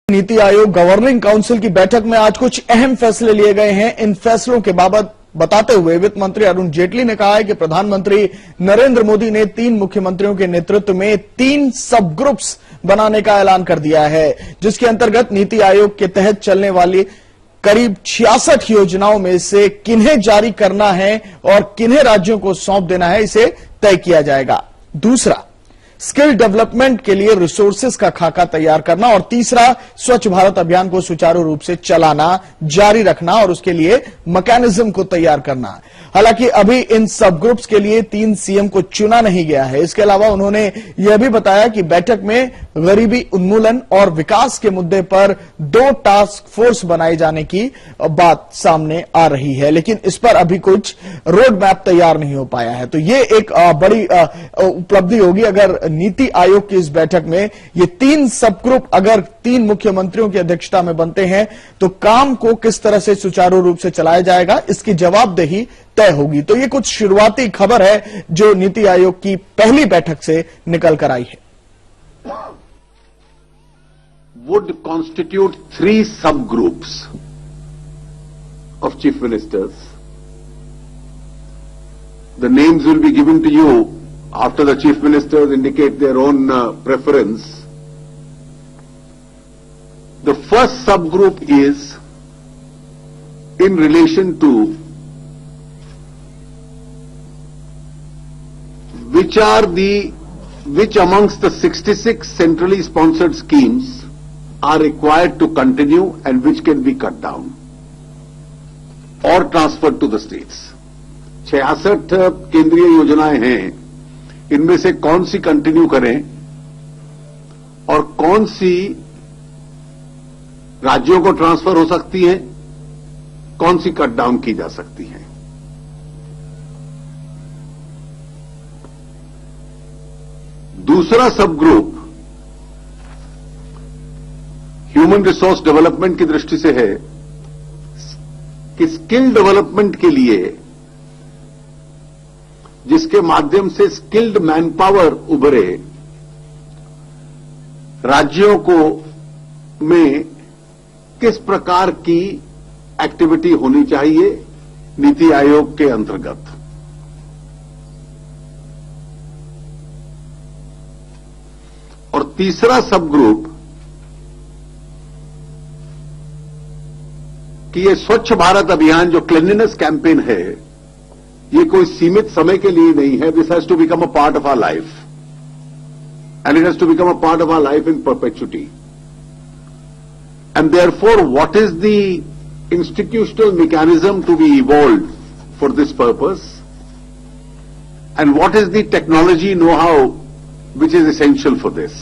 NITI Aayog governing council की बैठक में आज कुछ अहम फैसले लिए गए हैं। इन फैसलों के बाबत बताते हुए वित्त मंत्री अरुण जेटली ने कहा है कि प्रधानमंत्री नरेंद्र मोदी ने 3 मुख्यमंत्रियों के नेतृत्व में 3 सब ग्रुप्स बनाने का ऐलान कर दिया है, जिसके अंतर्गत नीति आयोग के तहत चलने वाली करीब 66 योजनाओं में से किन्हें जारी करना है और किन्हें राज्यों को सौंप देना है, इसे तय किया जाएगा। दूसरा, स्किल डेवलपमेंट के लिए रिसोर्सेज का खाका तैयार करना और तीसरा, स्वच्छ भारत अभियान को सुचारू रूप से चलाना, जारी रखना और उसके लिए मैकेनिज्म को तैयार करना। हालांकि अभी इन सब ग्रुप्स के लिए 3 सीएम को चुना नहीं गया है। इसके अलावा उन्होंने यह भी बताया कि बैठक में गरीबी उन्मूलन और विकास के मुद्दे पर 2 टास्क फोर्स बनाए जाने की बात सामने आ रही है, लेकिन इस पर अभी कुछ रोड मैप तैयार नहीं हो पाया है। तो ये एक बड़ी उपलब्धि होगी अगर नीति आयोग की इस बैठक में ये 3 सब ग्रुप अगर 3 मुख्यमंत्रियों की अध्यक्षता में बनते हैं तो काम को किस तरह से सुचारू रूप से चलाया जाएगा, इसकी जवाबदेही तय होगी। तो ये कुछ शुरुआती खबर है जो नीति आयोग की पहली बैठक से निकल कर आई है। Would constitute 3 subgroups of chief ministers. The names will be given to you after the chief ministers indicate their own preference. The first subgroup is in relation to which amongst the 66 centrally sponsored schemes are required to continue and which can be cut down or transferred to the states. 66 केंद्रीय योजनाएं हैं, इनमें से कौन सी continue करें और कौन सी राज्यों को ट्रांसफर हो सकती है, कौन सी कट डाउन की जा सकती है। दूसरा सब ग्रुप ह्यूमन रिसोर्स डेवलपमेंट की दृष्टि से है कि स्किल डेवलपमेंट के लिए जिसके माध्यम से स्किल्ड मैन पावर उभरे, राज्यों को में किस प्रकार की एक्टिविटी होनी चाहिए नीति आयोग के अंतर्गत। और तीसरा सब ग्रुप कि ये स्वच्छ भारत अभियान जो क्लीनलीनेस कैंपेन है, ये कोई सीमित समय के लिए नहीं है। This has to become a part of our life and it has to become a part of our life in perpetuity. And therefore what is the institutional mechanism to be evolved for this purpose and what is the technology know how which is essential for this.